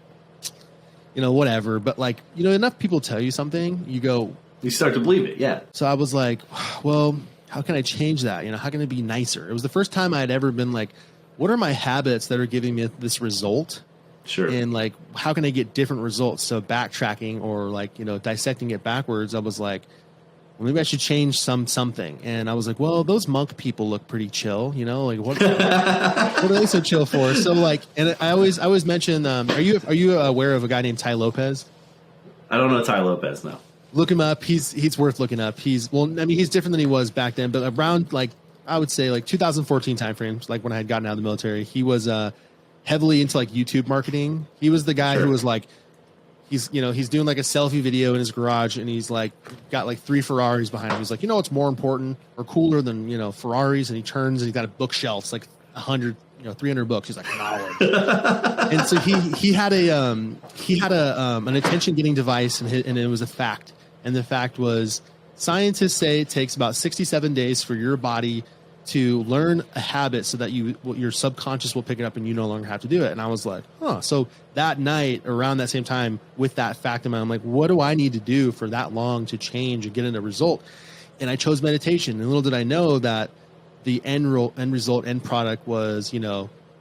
whatever. But like, enough people tell you something, You start to believe it. Yeah. So I was like, well, how can I change that? How can I be nicer? It was the first time I had ever been like, what are my habits that are giving me this result? Sure. And like, how can I get different results? So backtracking or like, dissecting it backwards, I was like, well, maybe I should change something. And I was like, well, those monk people look pretty chill, like what are they so chill for? So like, and I always mention, are you aware of a guy named Tai Lopez? I don't know Tai Lopez, no. Look him up. He's worth looking up. He's different than he was back then, but around like, I would say like 2014 timeframes, like when I had gotten out of the military, he was heavily into like YouTube marketing. He was the guy who was like, he's doing like a selfie video in his garage, and he's like got like 3 Ferraris behind him. He's like, what's more important or cooler than Ferraris? And he turns and he's got a bookshelf, it's like 100, 300 books. He's like, knowledge. And so he had an attention getting device, and it was a fact. And the fact was, scientists say it takes about 67 days for your body to learn a habit so that your subconscious will pick it up and you no longer have to do it. And I was like, So that night, around that same time, with that fact in mind, I'm like, what do I need to do for that long to change and get in a result? And I chose meditation. And little did I know that the end result, end product was,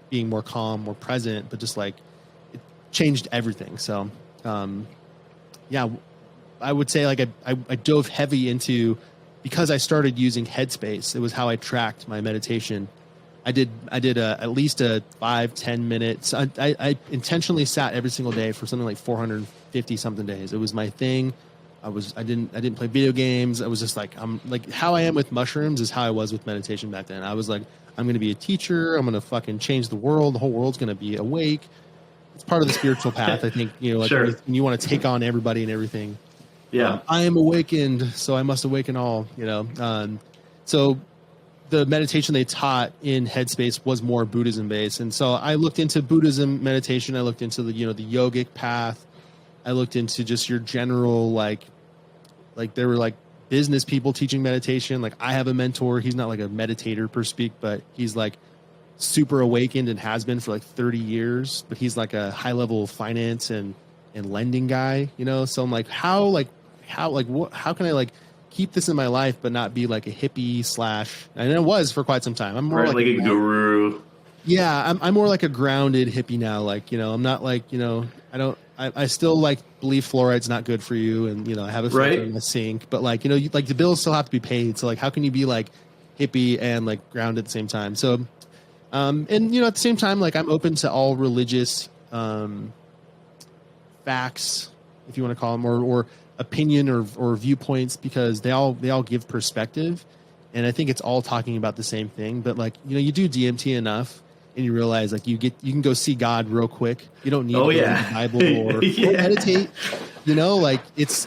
being more calm, more present, but just like it changed everything. So, I would say like I dove heavy into, because I started using Headspace. It was how I tracked my meditation. I did at least a 5-10 minutes. I intentionally sat every single day for something like 450 something days. It was my thing. I didn't play video games. I was just like, I'm like, how I am with mushrooms is how I was with meditation back then. I was like, I'm going to be a teacher. I'm going to fucking change the world. The whole world's going to be awake. It's part of the spiritual path. I think, like sure. when you want to take on everybody and everything. Yeah. I am awakened, so I must awaken all, So the meditation they taught in Headspace was more Buddhism based. And so I looked into Buddhism meditation. I looked into the yogic path. I looked into just your general, like there were like business people teaching meditation. Like I have a mentor. He's not like a meditator per speak, but he's like super awakened and has been for like 30 years, but he's like a high level finance and lending guy, So I'm like, how can I like keep this in my life, but not be like a hippie / and it was for quite some time. I'm more like a guru. Yeah. I'm more like a grounded hippie now. Like, I'm not like, I still like believe fluoride's not good for you. And, I have a filter in my sink, but like, like the bills still have to be paid. So like, how can you be like hippie and like grounded at the same time? So, and at the same time, like I'm open to all religious, facts, if you want to call them, or opinion or viewpoints, because they all give perspective, and I think it's all talking about the same thing. But like you do DMT enough, and you realize like you can go see God real quick. You don't need to read the Bible or meditate. Like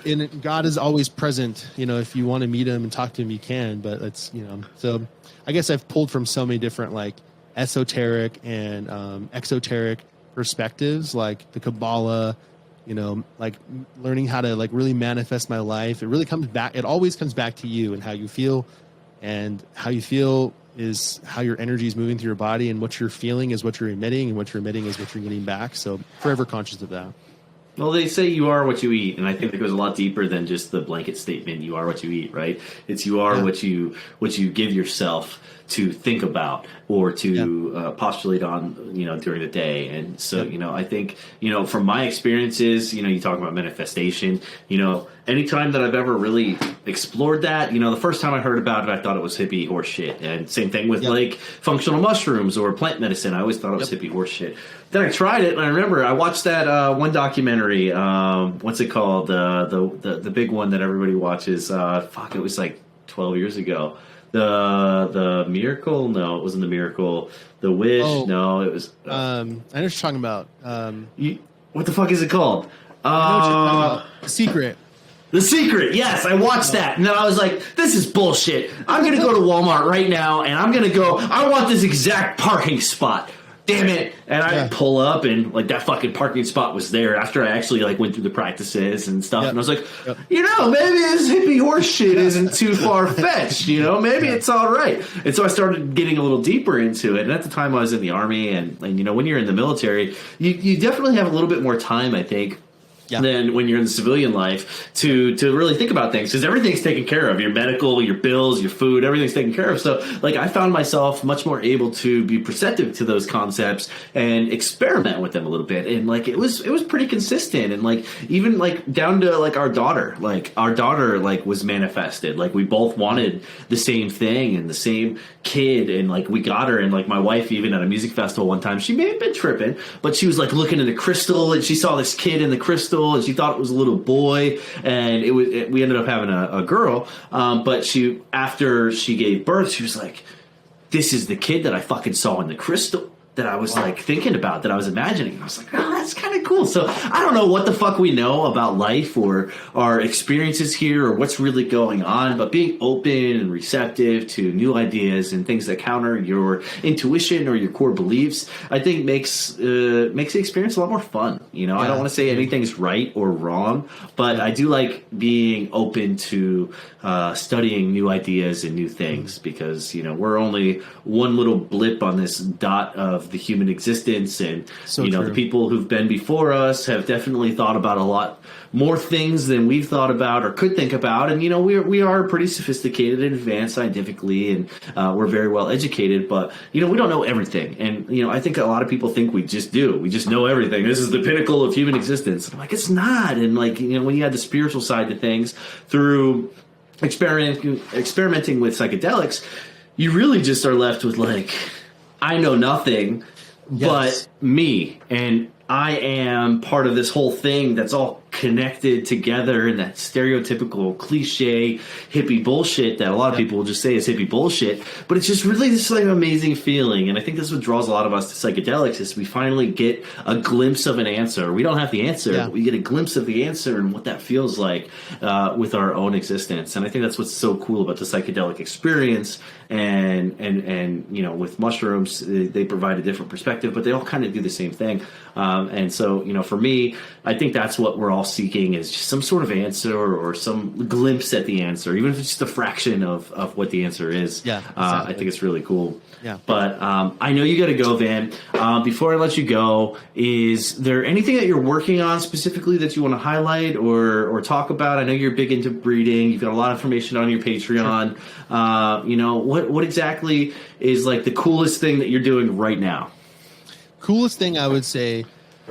and God is always present. If you want to meet him and talk to him, you can. But it's so I guess I've pulled from so many different like esoteric and exoteric perspectives, like the Kabbalah. Like learning how to like really manifest my life. It really comes back. It always comes back to you and how you feel, and how you feel is how your energy is moving through your body, and what you're feeling is what you're emitting, and what you're emitting is what you're getting back. So forever conscious of that. Well, they say you are what you eat, and I think it goes a lot deeper than just the blanket statement. You are what you eat, right? It's you are what you give yourself to think about or to postulate on, during the day. And so, I think, from my experiences, you talk about manifestation, anytime that I've ever really explored that, the first time I heard about it, I thought it was hippie horse shit. And same thing with like functional mushrooms or plant medicine. I always thought it was hippie horse shit. Then I tried it, and I remember I watched that one documentary. What's it called? The big one that everybody watches. It was like 12 years ago. The Miracle? No, it wasn't The Miracle. The Wish? Oh, no, it was. I know what you're talking about. What the fuck is it called? I know what you're talking about. The Secret. The Secret, yes, I watched that, and then I was like, this is bullshit. I'm going to go to Walmart right now, and I'm going to go, I want this exact parking spot. Damn it. And I pull up, and like that fucking parking spot was there after I actually like went through the practices and stuff. And I was like, maybe this hippie horse shit isn't too far-fetched, maybe it's all right. And so I started getting a little deeper into it. And at the time I was in the Army, and when you're in the military, you definitely have a little bit more time, I think, than when you're in the civilian life to really think about things, because everything's taken care of. Your medical, your bills, your food, everything's taken care of. So like I found myself much more able to be perceptive to those concepts and experiment with them a little bit. And like it was pretty consistent. And like even like down to like our daughter like was manifested. Like we both wanted the same thing and the same kid, and like we got her. And like my wife, even at a music festival one time, she may have been tripping, but she was like looking in the crystal, and she saw this kid in the crystal, and she thought it was a little boy, and we ended up having a girl. But after she gave birth, she was like, "This is the kid that I fucking saw in the crystal that I was like thinking about, that I was imagining." And I was like, "Oh, that's kind of cool." So I don't know what the fuck we know about life or our experiences here or what's really going on, but being open and receptive to new ideas and things that counter your intuition or your core beliefs, I think makes the experience a lot more fun. I don't want to say anything's right or wrong, but I do like being open to studying new ideas and new things, because we're only one little blip on this dot of the human existence, and the people who've been before us have definitely thought about a lot more things than we've thought about or could think about. And we are pretty sophisticated and advanced scientifically, and we're very well educated, but we don't know everything. And I think a lot of people think we just know everything. This is the pinnacle of human existence. And I'm like, it's not. And like when you add the spiritual side to things through experimenting with psychedelics, you really just are left with like, I know nothing but me, and I am part of this whole thing that's all connected together in that stereotypical cliche hippie bullshit that a lot of people will just say is hippie bullshit, but it's just really this like amazing feeling. And I think that's what draws a lot of us to psychedelics, is we finally get a glimpse of an answer. We don't have the answer, but we get a glimpse of the answer and what that feels like with our own existence. And I think that's what's so cool about the psychedelic experience. And with mushrooms, they provide a different perspective, but they all kind of do the same thing. And so, for me, I think that's what we're all seeking, is just some sort of answer or some glimpse at the answer, even if it's just a fraction of what the answer is. Yeah, exactly. I think it's really cool. Yeah. But I know you got to go, Van. Before I let you go, is there anything that you're working on specifically that you want to highlight or talk about? I know you're big into breeding. You've got a lot of information on your Patreon. Sure. What exactly is like the coolest thing that you're doing right now? Coolest thing I would say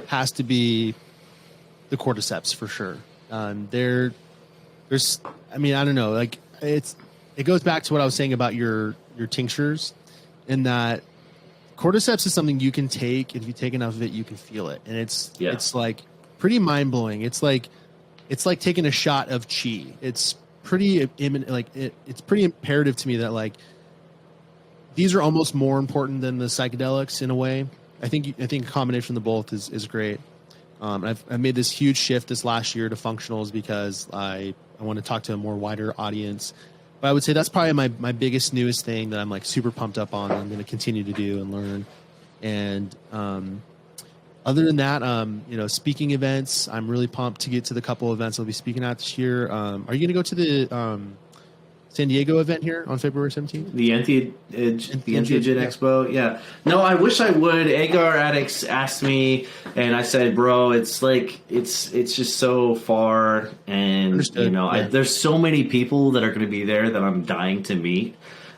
has to be the Cordyceps, for sure. There's, I don't know, like it goes back to what I was saying about your tinctures, in that Cordyceps is something you can take, and if you take enough of it, you can feel it, and it's like pretty mind blowing. It's like taking a shot of chi. It's pretty it's pretty imperative to me that like these are almost more important than the psychedelics in a way. I think a combination of the both is great. I've made this huge shift this last year to functionals because I want to talk to a more wider audience. But I would say that's probably my biggest, newest thing that I'm like super pumped up on. I'm going to continue to do and learn. And other than that, speaking events, I'm really pumped to get to the couple events I'll be speaking at this year. Are you going to go to the San Diego event here on February 17th? The Entheogen Expo? Yeah. No, I wish I would. Agar Addicts asked me, and I said, bro, it's like, it's just so far. And, there's so many people that are going to be there that I'm dying to meet.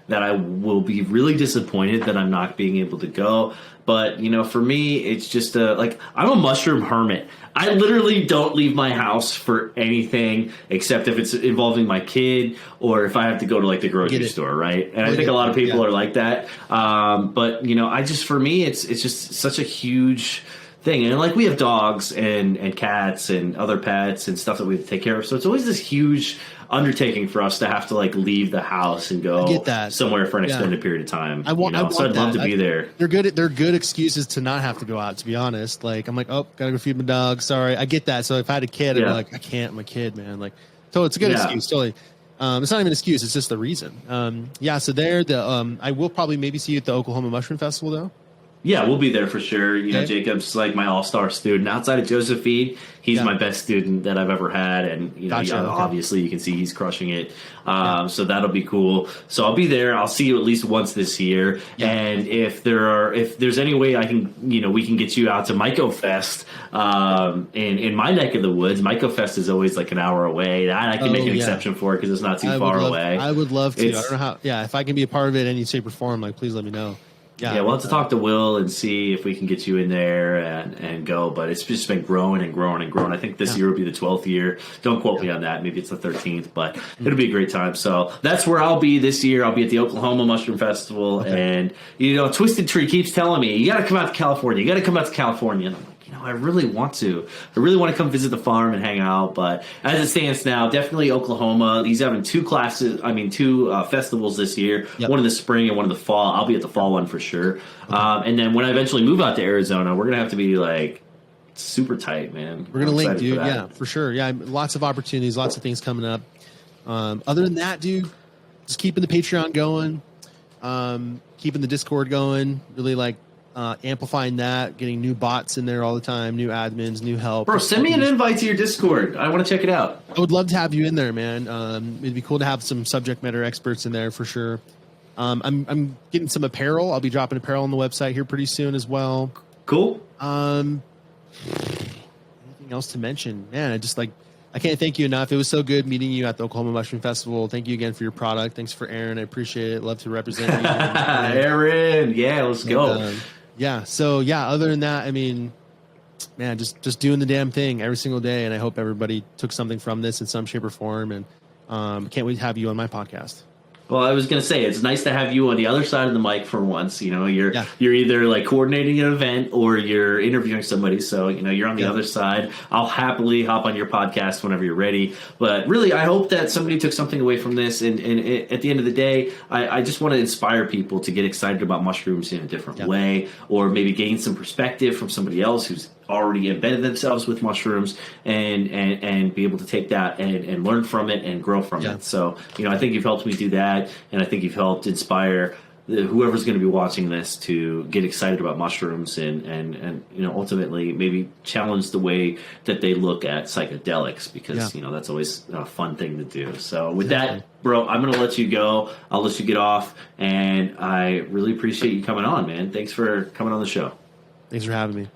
that I will be really disappointed that I'm not being able to go. But, you know, for me, it's just like, I'm a mushroom hermit. I literally don't leave my house for anything except if it's involving my kid or if I have to go to like the grocery store, right? And I think a lot of people are like that. But, you know, for me, it's just such a huge thing. And like we have dogs and cats and other pets and stuff that we have to take care of. So it's always this huge undertaking for us to have to like leave the house and go somewhere for an extended period of time. So I'd love to be there. They're good excuses to not have to go out, to be honest. Like I'm like, oh, gotta go feed my dog. Sorry. I get that. So if I had a kid, I'd be like, I can't, I'm a kid, man. Like, so it's a good excuse, totally. It's not even an excuse, it's just the reason. So there I will probably maybe see you at the Oklahoma Mushroom Festival though. Yeah, we'll be there for sure. You know, Jacob's like my all-star student. Outside of Josephine, he's my best student that I've ever had. And, you know, obviously you can see he's crushing it. So that'll be cool. So I'll be there. I'll see you at least once this year. Yeah. And if there's any way I can, you know, we can get you out to Myco Fest in my neck of the woods. Myco Fest is always like an hour away. That I can make an exception for because it's not too far away. I would love to. I don't know how. Yeah, if I can be a part of it in any shape or form, like please let me know. Yeah, we'll have to talk to Will and see if we can get you in there and go. But it's just been growing and growing and growing. I think this year will be the 12th year. Don't quote me on that. Maybe it's the 13th, but it'll be a great time. So that's where I'll be this year. I'll be at the Oklahoma Mushroom Festival. And, you know, Twisted Tree keeps telling me, you got to come out to California. You got to come out to California. And I'm like, you know, I really want to. I really want to come visit the farm and hang out. But as it stands now, definitely Oklahoma. He's having two festivals this year, one in the spring and one in the fall. I'll be at the fall one for sure. And then when I eventually move out to Arizona, we're going to have to be like super tight, man. We're going to link, dude. Yeah, for sure. Yeah, lots of opportunities, lots of things coming up. Other than that, dude, just keeping the Patreon going, keeping the Discord going, really like amplifying that, getting new bots in there all the time, new admins, new help. Bro, send me an invite to your Discord. I want to check it out. I would love to have you in there, man. It'd be cool to have some subject matter experts in there for sure. I'm getting some apparel. I'll be dropping apparel on the website here pretty soon as well. Cool. Anything else to mention? Man, I can't thank you enough. It was so good meeting you at the Oklahoma Mushroom Festival. Thank you again for your product. Thanks for Aaron. I appreciate it. Love to represent you. Aaron, yeah, let's go. Other than that, I mean, man, just doing the damn thing every single day. And I hope everybody took something from this in some shape or form. And can't wait to have you on my podcast. Well, I was going to say, it's nice to have you on the other side of the mic for once. You know, you're either like coordinating an event or you're interviewing somebody. So, you know, you're on the other side. I'll happily hop on your podcast whenever you're ready. But really, I hope that somebody took something away from this. And at the end of the day, I just want to inspire people to get excited about mushrooms in a different way, or maybe gain some perspective from somebody else who's already embedded themselves with mushrooms and be able to take that and learn from it and grow from it. So, you know, I think you've helped me do that, and I think you've helped inspire whoever's going to be watching this to get excited about mushrooms and you know, ultimately maybe challenge the way that they look at psychedelics, because you know, that's always a fun thing to do. So with that, bro, I'm going to let you go. I'll let you get off, and I really appreciate you coming on, man. Thanks for coming on the show. Thanks for having me.